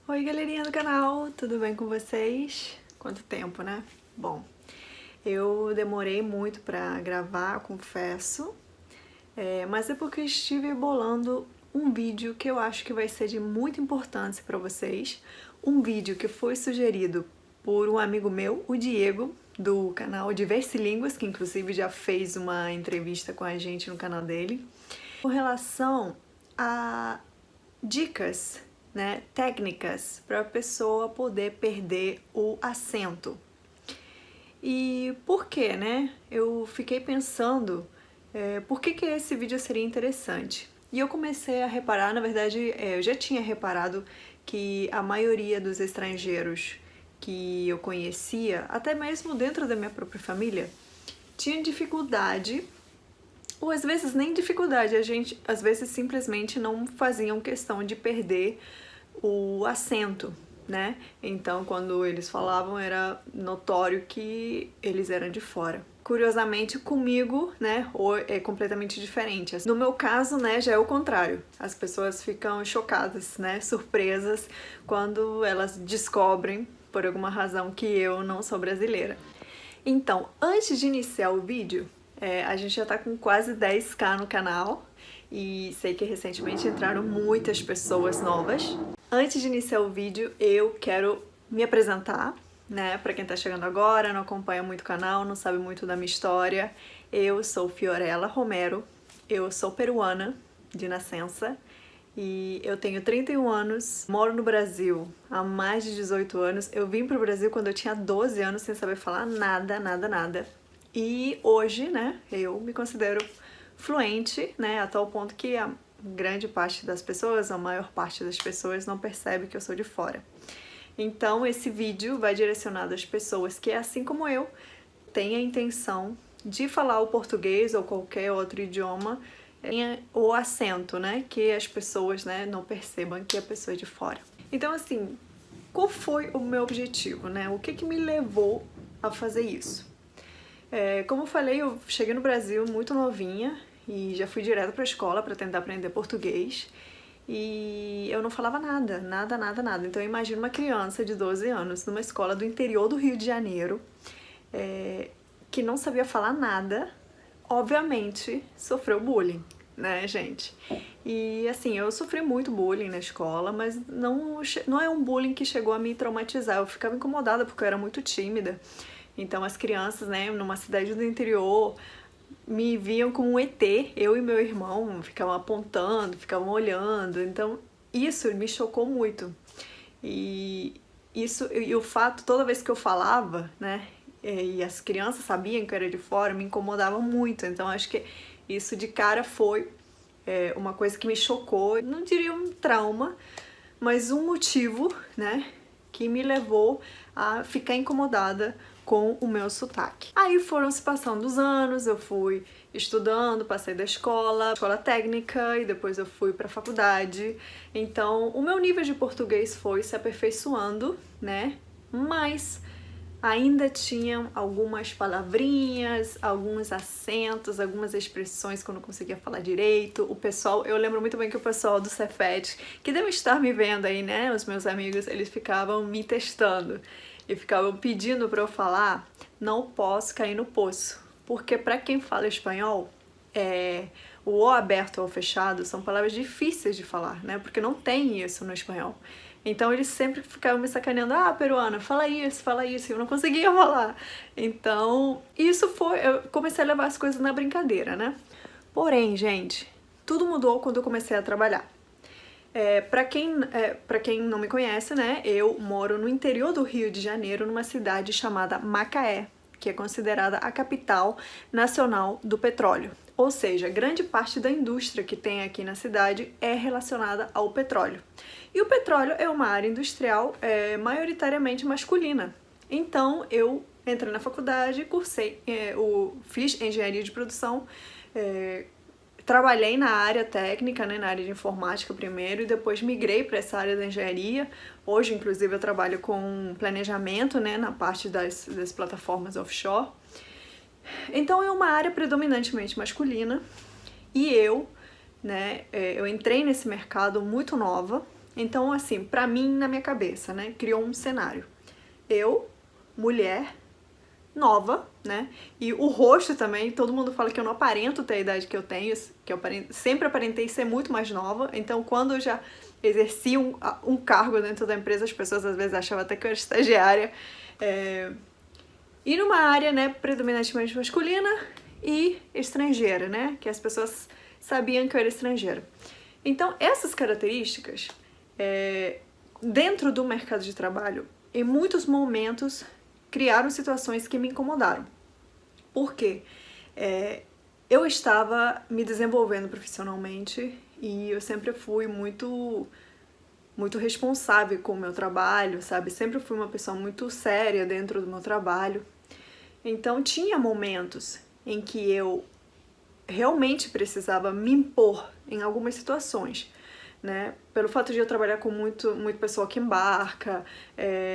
Oi, galerinha do canal, tudo bem com vocês? Quanto tempo, né? Bom, eu demorei muito pra gravar, confesso, mas é porque eu estive bolando um vídeo que eu acho que vai ser de muita importância pra vocês. Um vídeo que foi sugerido por um amigo meu, o Diego, do canal Diversilínguas, que inclusive já fez uma entrevista com a gente no canal dele, com relação a dicas, né, técnicas para a pessoa poder perder o acento. E por quê, né? Eu fiquei pensando por que esse vídeo seria interessante. E eu comecei a reparar, na verdade, eu já tinha reparado que a maioria dos estrangeiros que eu conhecia, até mesmo dentro da minha própria família, tinha dificuldade, ou às vezes nem dificuldade, a gente às vezes simplesmente não faziam questão de perder o acento, né? Então, quando eles falavam, era notório que eles eram de fora. Curiosamente, comigo, né, é completamente diferente. No meu caso, né, já é o contrário. As pessoas ficam chocadas, né, surpresas quando elas descobrem, por alguma razão, que eu não sou brasileira. Então, antes de iniciar o vídeo, a gente já tá com quase 10k no canal e sei que recentemente entraram muitas pessoas novas. Antes de iniciar o vídeo, eu quero me apresentar, né? Pra quem tá chegando agora, não acompanha muito o canal, não sabe muito da minha história. Eu sou Fiorella Romero, eu sou peruana de nascença e eu tenho 31 anos, moro no Brasil há mais de 18 anos. Eu vim pro Brasil quando eu tinha 12 anos sem saber falar nada, nada, nada. E hoje, né, eu me considero fluente, né, a tal ponto que a grande parte das pessoas, a maior parte das pessoas não percebe que eu sou de fora. Então esse vídeo vai direcionado às pessoas que, assim como eu, têm a intenção de falar o português ou qualquer outro idioma, o acento, né, que as pessoas, né, não percebam que a pessoa é de fora. Então, assim, qual foi o meu objetivo, né? O que me levou a fazer isso? Como eu falei, eu cheguei no Brasil muito novinha e já fui direto para a escola para tentar aprender português e eu não falava nada, nada, nada, nada. Então eu imagino uma criança de 12 anos numa escola do interior do Rio de Janeiro que não sabia falar nada, obviamente sofreu bullying, né, gente? E assim, eu sofri muito bullying na escola, mas não é um bullying que chegou a me traumatizar. Eu ficava incomodada porque eu era muito tímida. Então as crianças, né, numa cidade do interior, me viam como um ET, eu e meu irmão ficavam apontando, ficavam olhando. Então isso me chocou muito. E o fato, toda vez que eu falava, né, e as crianças sabiam que eu era de fora, me incomodava muito. Então acho que isso de cara foi uma coisa que me chocou, não diria um trauma, mas um motivo, né, que me levou a ficar incomodada com o meu sotaque. Aí foram se passando os anos, eu fui estudando, passei da escola técnica e depois eu fui para a faculdade. Então, o meu nível de português foi se aperfeiçoando, né? Mas ainda tinham algumas palavrinhas, alguns acentos, algumas expressões que eu não conseguia falar direito. O pessoal, eu lembro muito bem que o pessoal do Cefet, que devem estar me vendo aí, né, os meus amigos, eles ficavam me testando e ficavam pedindo para eu falar "não posso cair no poço", porque para quem fala espanhol, o O aberto ou fechado são palavras difíceis de falar, né, porque não tem isso no espanhol. Então eles sempre ficavam me sacaneando, peruana, fala isso, e eu não conseguia falar. Então, isso foi, eu comecei a levar as coisas na brincadeira, né? Porém, gente, tudo mudou quando eu comecei a trabalhar. Pra quem não me conhece, né, eu moro no interior do Rio de Janeiro, numa cidade chamada Macaé, que é considerada a capital nacional do petróleo. Ou seja, grande parte da indústria que tem aqui na cidade é relacionada ao petróleo. E o petróleo é uma área industrial maioritariamente masculina. Então eu entrei na faculdade, cursei, fiz engenharia de produção, trabalhei na área técnica, né, na área de informática primeiro e depois migrei para essa área da engenharia. Hoje, inclusive, eu trabalho com planejamento, né, na parte das plataformas offshore. Então é uma área predominantemente masculina e eu, né, eu entrei nesse mercado muito nova Então, assim, pra mim, na minha cabeça, né, criou um cenário. Eu, mulher, nova, né, e o rosto também, todo mundo fala que eu não aparento ter a idade que eu tenho, que eu sempre aparentei ser muito mais nova, então quando eu já exerci um cargo dentro da empresa, as pessoas às vezes achavam até que eu era estagiária, e numa área, né, predominantemente masculina e estrangeira, né, que as pessoas sabiam que eu era estrangeira. Então, essas características, dentro do mercado de trabalho, em muitos momentos, criaram situações que me incomodaram. Por quê? Eu estava me desenvolvendo profissionalmente e eu sempre fui muito responsável com o meu trabalho, sabe? Sempre fui uma pessoa muito séria dentro do meu trabalho. Então, tinha momentos em que eu realmente precisava me impor em algumas situações, né? Pelo fato de eu trabalhar com muito pessoa que embarca,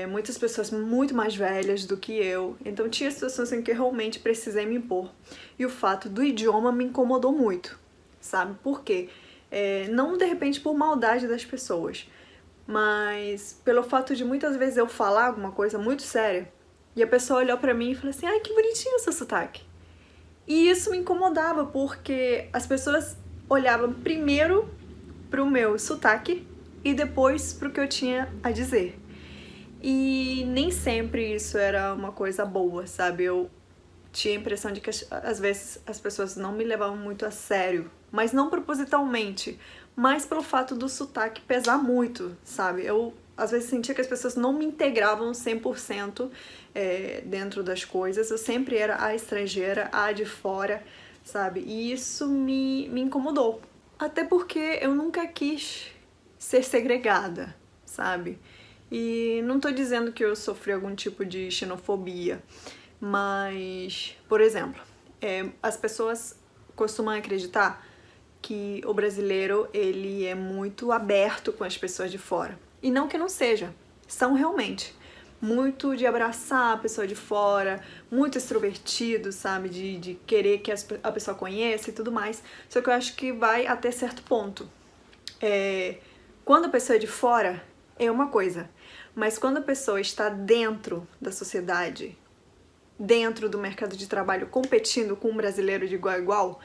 muitas pessoas muito mais velhas do que eu, então tinha situações em que eu realmente precisei me impor. E o fato do idioma me incomodou muito, sabe? Por quê? Não de repente por maldade das pessoas, mas pelo fato de muitas vezes eu falar alguma coisa muito séria e a pessoa olhou pra mim e falou assim: ai, que bonitinho o seu sotaque. E isso me incomodava porque as pessoas olhavam primeiro pro meu sotaque e depois pro que eu tinha a dizer. E nem sempre isso era uma coisa boa, sabe? Eu tinha a impressão de que às vezes as pessoas não me levavam muito a sério, mas não propositalmente, mas pelo fato do sotaque pesar muito, sabe? Eu às vezes sentia que as pessoas não me integravam 100% dentro das coisas, eu sempre era a estrangeira, a de fora, sabe? E isso me incomodou, até porque eu nunca quis ser segregada, sabe? E não tô dizendo que eu sofri algum tipo de xenofobia, mas, por exemplo, as pessoas costumam acreditar que o brasileiro ele é muito aberto com as pessoas de fora. E não que não seja, são realmente. Muito de abraçar a pessoa de fora, muito extrovertido, sabe? De querer que a pessoa conheça e tudo mais. Só que eu acho que vai até certo ponto. Quando a pessoa é de fora, é uma coisa. Mas quando a pessoa está dentro da sociedade, dentro do mercado de trabalho, competindo com um brasileiro de igual a igual,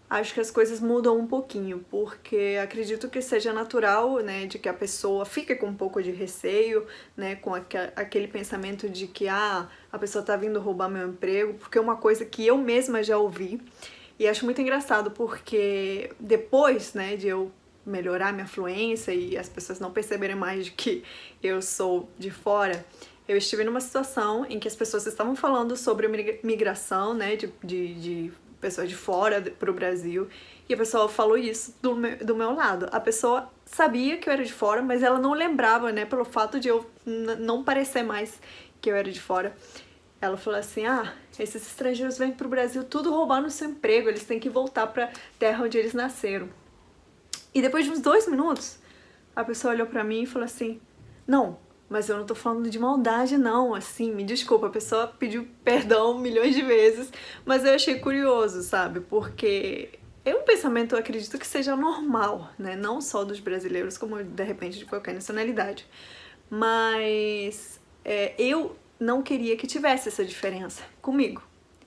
acho que as coisas mudam um pouquinho, porque acredito que seja natural, né, de que a pessoa fique com um pouco de receio, né, com aquele pensamento de que a pessoa tá vindo roubar meu emprego, porque é uma coisa que eu mesma já ouvi, e acho muito engraçado, porque depois, né, de eu melhorar minha fluência e as pessoas não perceberem mais de que eu sou de fora, eu estive numa situação em que as pessoas estavam falando sobre migração, né, de pessoa de fora pro Brasil, e a pessoa falou isso do meu lado. A pessoa sabia que eu era de fora, mas ela não lembrava, né, pelo fato de eu não parecer mais que eu era de fora. Ela falou assim: esses estrangeiros vêm pro Brasil tudo roubar no seu emprego, eles têm que voltar pra terra onde eles nasceram. E depois de uns 2 minutos, a pessoa olhou pra mim e falou assim: não, mas eu não tô falando de maldade não, assim, me desculpa, a pessoa pediu perdão milhões de vezes, mas eu achei curioso, sabe, porque é um pensamento, eu acredito que seja normal, né, não só dos brasileiros, como de repente de qualquer nacionalidade, mas eu não queria que tivesse essa diferença comigo,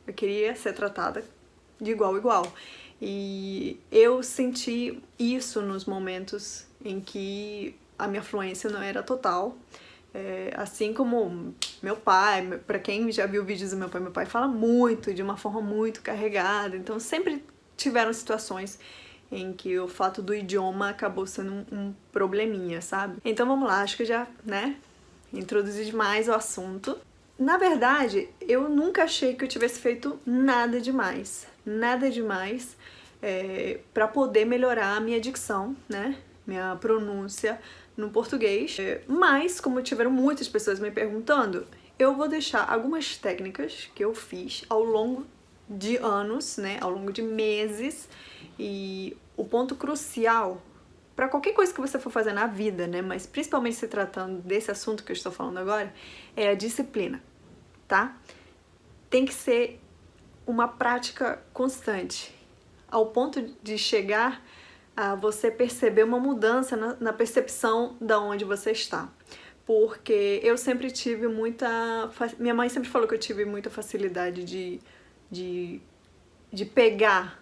eu queria ser tratada de igual a igual, e eu senti isso nos momentos em que a minha fluência não era total, assim como meu pai, pra quem já viu vídeos do meu pai fala muito, de uma forma muito carregada, então sempre tiveram situações em que o fato do idioma acabou sendo um probleminha, sabe? Então vamos lá, acho que já, né, introduzi demais o assunto. Na verdade, eu nunca achei que eu tivesse feito nada demais pra poder melhorar a minha dicção, né, minha pronúncia no português, mas como tiveram muitas pessoas me perguntando, eu vou deixar algumas técnicas que eu fiz ao longo de anos, né, ao longo de meses, e o ponto crucial para qualquer coisa que você for fazer na vida, né, mas principalmente se tratando desse assunto que eu estou falando agora, é a disciplina, tá? Tem que ser uma prática constante, ao ponto de chegar a você perceber uma mudança na percepção da onde você está. Porque eu sempre tive minha mãe sempre falou que eu tive muita facilidade de pegar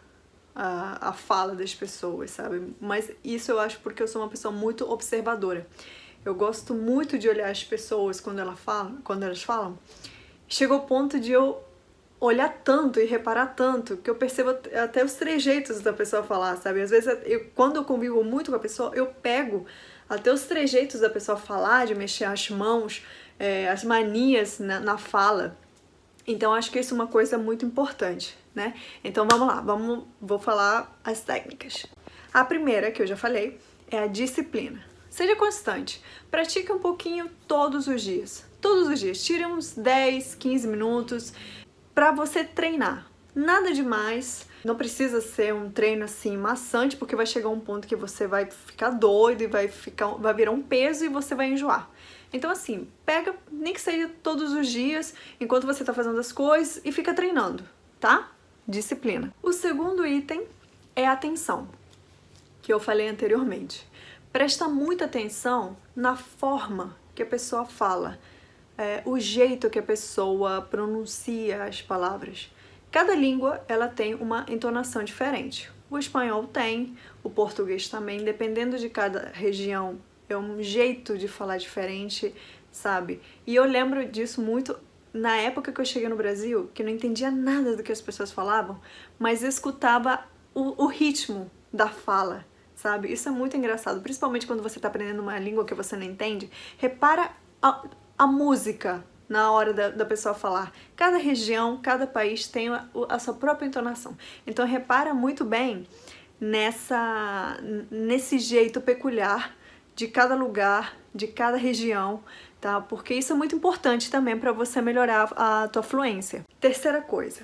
a fala das pessoas, sabe? Mas isso eu acho porque eu sou uma pessoa muito observadora. Eu gosto muito de olhar as pessoas quando elas falam. Chegou o ponto de eu olhar tanto e reparar tanto que eu percebo até os trejeitos da pessoa falar, sabe? Às vezes, quando eu convivo muito com a pessoa, eu pego até os trejeitos da pessoa falar, de mexer as mãos, as manias na fala. Então, acho que isso é uma coisa muito importante, né? Então, vamos lá, vou falar as técnicas. A primeira, que eu já falei, é a disciplina. Seja constante, pratique um pouquinho todos os dias. Todos os dias, tire uns 10, 15 minutos para você treinar. Nada demais, não precisa ser um treino assim maçante, porque vai chegar um ponto que você vai ficar doido e vai virar um peso e você vai enjoar. Então assim, pega, nem que seja todos os dias, enquanto você tá fazendo as coisas e fica treinando, tá? Disciplina. O segundo item é a atenção, que eu falei anteriormente. Presta muita atenção na forma que a pessoa fala, o jeito que a pessoa pronuncia as palavras. Cada língua ela tem uma entonação diferente. O espanhol tem, o português também, dependendo de cada região, é um jeito de falar diferente, sabe? E eu lembro disso muito na época que eu cheguei no Brasil, que eu não entendia nada do que as pessoas falavam, mas eu escutava o ritmo da fala, sabe? Isso é muito engraçado, principalmente quando você está aprendendo uma língua que você não entende. Repara a música na hora da pessoa falar. Cada região, cada país tem a sua própria entonação. Então repara muito bem nesse jeito peculiar de cada lugar, de cada região, tá? Porque isso é muito importante também para você melhorar a tua fluência. Terceira coisa,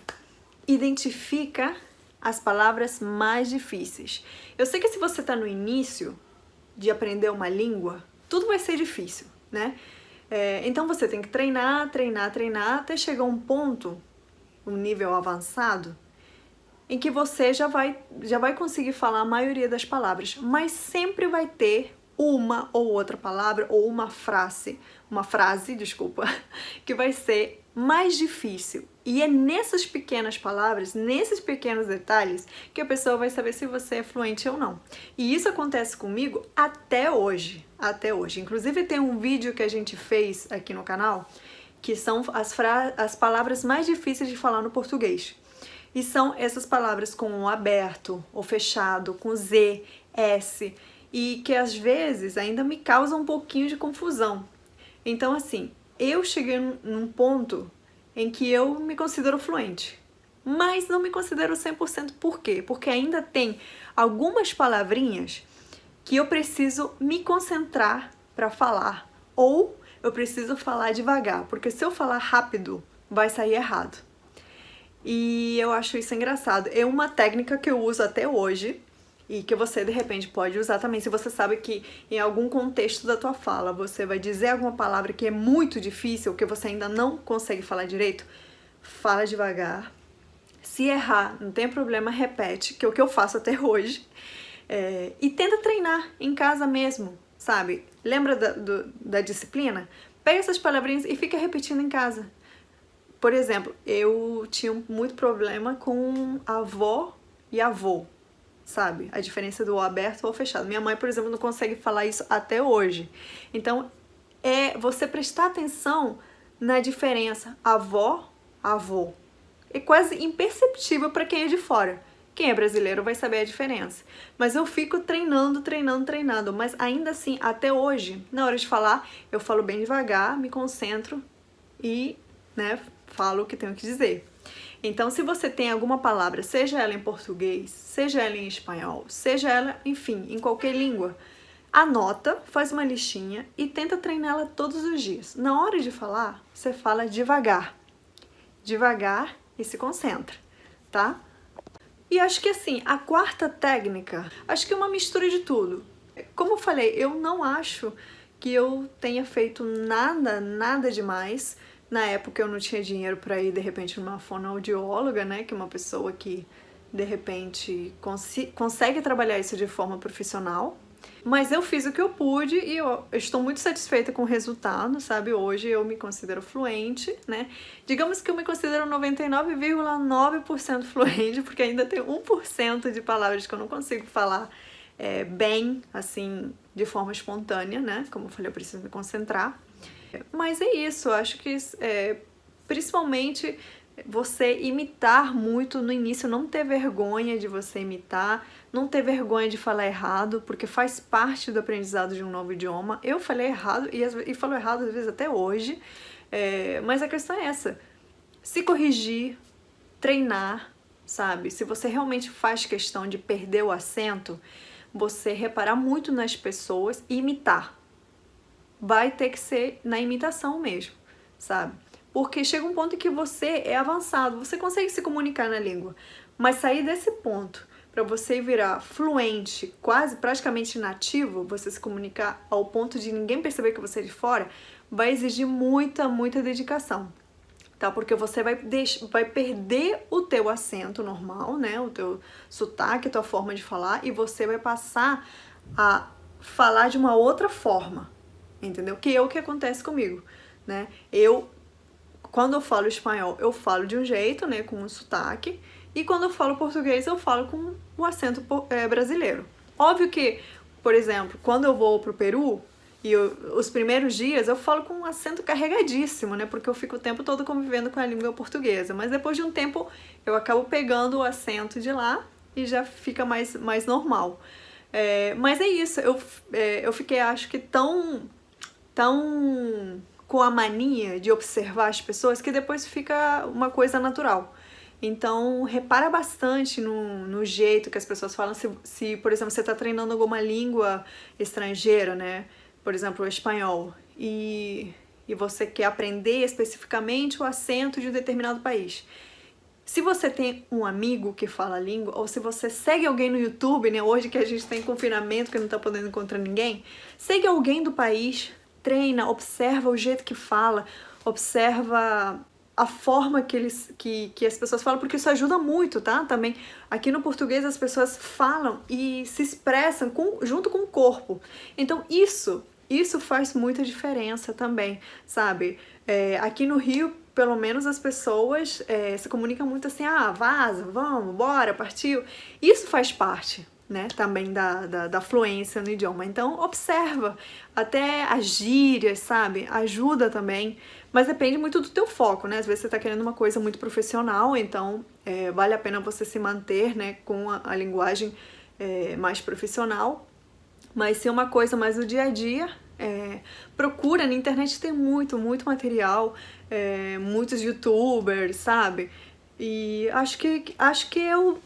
identifica as palavras mais difíceis. Eu sei que se você está no início de aprender uma língua, tudo vai ser difícil, né? Então você tem que treinar, até chegar a um ponto, um nível avançado, em que você já vai conseguir falar a maioria das palavras, mas sempre vai ter uma ou outra palavra ou uma frase, desculpa, que vai ser mais difícil. E é nessas pequenas palavras, nesses pequenos detalhes, que a pessoa vai saber se você é fluente ou não. E isso acontece comigo até hoje. Até hoje. Inclusive tem um vídeo que a gente fez aqui no canal, que são as palavras mais difíceis de falar no português. E são essas palavras com o aberto, o fechado, com Z, S, e que às vezes ainda me causam um pouquinho de confusão. Então assim, eu cheguei num ponto em que eu me considero fluente, mas não me considero 100%. Por quê? Porque ainda tem algumas palavrinhas que eu preciso me concentrar para falar, ou eu preciso falar devagar, porque se eu falar rápido, vai sair errado. E eu acho isso engraçado. É uma técnica que eu uso até hoje e que você de repente pode usar também. Se você sabe que em algum contexto da tua fala você vai dizer alguma palavra que é muito difícil, que você ainda não consegue falar direito, fala devagar. Se errar, não tem problema, repete, que é o que eu faço até hoje. E tenta treinar em casa mesmo, sabe? Lembra da disciplina? Pega essas palavrinhas e fica repetindo em casa. Por exemplo, eu tinha muito problema com avó e avô, sabe? A diferença do aberto ou fechado. Minha mãe, por exemplo, não consegue falar isso até hoje. Então, é você prestar atenção na diferença avó, avô. É quase imperceptível para quem é de fora. Quem é brasileiro vai saber a diferença. Mas eu fico treinando. Mas ainda assim, até hoje, na hora de falar, eu falo bem devagar, me concentro e, falo o que tenho que dizer. Então, se você tem alguma palavra, seja ela em português, seja ela em espanhol, seja ela, enfim, em qualquer língua, anota, faz uma listinha e tenta treiná-la todos os dias. Na hora de falar, você fala devagar. Devagar e se concentra, tá? E acho que assim, a quarta técnica, acho que é uma mistura de tudo. Como eu falei, eu não acho que eu tenha feito nada demais. Na época eu não tinha dinheiro para ir, de repente, numa fonoaudióloga, que é uma pessoa que de repente, consegue trabalhar isso de forma profissional. Mas eu fiz o que eu pude e eu estou muito satisfeita com o resultado, sabe? Hoje eu me considero fluente, né? Digamos que eu me considero 99,9% fluente, porque ainda tem 1% de palavras que eu não consigo falar bem, assim, de forma espontânea, né? Como eu falei, eu preciso me concentrar. Mas é isso, eu acho que principalmente você imitar muito no início, não ter vergonha de você imitar, não ter vergonha de falar errado, porque faz parte do aprendizado de um novo idioma. Eu falei errado e falo errado às vezes até hoje, mas a questão é essa: se corrigir, treinar, sabe? Se você realmente faz questão de perder o acento, você reparar muito nas pessoas e imitar. Vai ter que ser na imitação mesmo, sabe? Porque chega um ponto em que você é avançado, você consegue se comunicar na língua, mas sair desse ponto para você virar fluente, quase praticamente nativo, você se comunicar ao ponto de ninguém perceber que você é de fora, vai exigir muita dedicação, tá? Porque você vai perder o teu acento normal, né? O teu sotaque, a tua forma de falar, e você vai passar a falar de uma outra forma, entendeu? Que é o que acontece comigo, né? Quando eu falo espanhol, eu falo de um jeito, né, com um sotaque, e quando eu falo português, eu falo com o acento brasileiro. Óbvio que, por exemplo, quando eu vou pro Peru, os primeiros dias eu falo com um acento carregadíssimo, né, porque eu fico o tempo todo convivendo com a língua portuguesa, mas depois de um tempo eu acabo pegando o acento de lá e já fica mais normal. Mas é isso, eu fiquei, acho que tão com a mania de observar as pessoas que depois fica uma coisa natural. Então, repara bastante no jeito que as pessoas falam. Se por exemplo, você está treinando alguma língua estrangeira, né? Por exemplo, o espanhol, e você quer aprender especificamente o acento de um determinado país. Se você tem um amigo que fala a língua, ou se você segue alguém no YouTube, né? Hoje que a gente tem confinamento, que não está podendo encontrar ninguém, segue alguém do país, treina, observa o jeito que fala, observa a forma que as pessoas falam, porque isso ajuda muito, tá? Também aqui no português as pessoas falam e se expressam junto com o corpo. Então isso faz muita diferença também, sabe? Aqui no Rio, pelo menos as pessoas se comunicam muito assim: ah, vaza, vamos, bora, partiu. Isso faz parte, né, também da fluência no idioma. Então observa, até as gírias, sabe, ajuda também, mas depende muito do teu foco, né? Às vezes você tá querendo uma coisa muito profissional, então vale a pena você se manter, né, com a linguagem mais profissional. Mas se é uma coisa mais do dia a dia, procura, na internet tem muito material, muitos youtubers, sabe? E acho que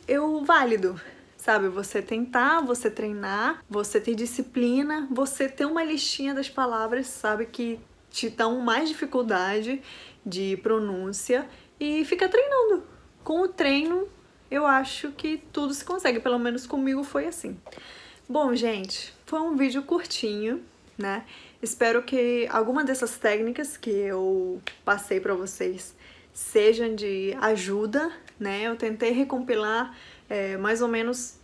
é o válido, sabe? Você tentar, você treinar, você ter disciplina, você ter uma listinha das palavras, sabe, que te dão mais dificuldade de pronúncia, e fica treinando. Com o treino, eu acho que tudo se consegue, pelo menos comigo foi assim. Bom, gente, foi um vídeo curtinho, né? Espero que alguma dessas técnicas que eu passei pra vocês sejam de ajuda, né? Eu tentei recompilar mais ou menos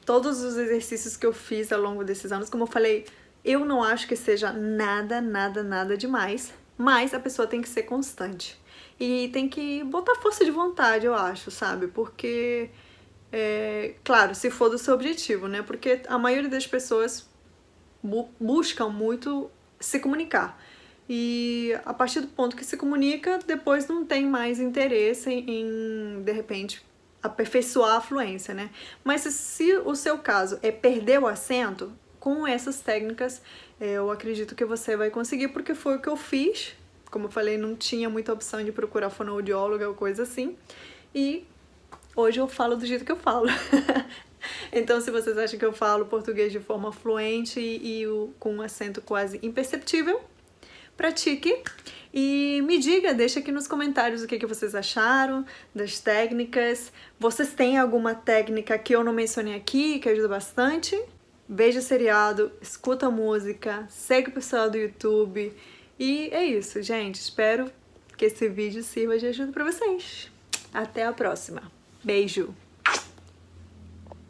todos os exercícios que eu fiz ao longo desses anos. Como eu falei, eu não acho que seja nada demais, mas a pessoa tem que ser constante. E tem que botar força de vontade, eu acho, sabe? Porque, claro, se for do seu objetivo, né? Porque a maioria das pessoas buscam muito se comunicar. E a partir do ponto que se comunica, depois não tem mais interesse em de repente, aperfeiçoar a fluência, né? Mas se o seu caso é perder o acento, com essas técnicas eu acredito que você vai conseguir, porque foi o que eu fiz. Como eu falei, não tinha muita opção de procurar fonoaudióloga ou coisa assim, e hoje eu falo do jeito que eu falo. Então, se vocês acham que eu falo português de forma fluente e com um acento quase imperceptível, pratique e me diga, deixa aqui nos comentários o que vocês acharam das técnicas. Vocês têm alguma técnica que eu não mencionei aqui, que ajuda bastante? Veja seriado, escuta música, segue o pessoal do YouTube. E é isso, gente. Espero que esse vídeo sirva de ajuda para vocês. Até a próxima. Beijo!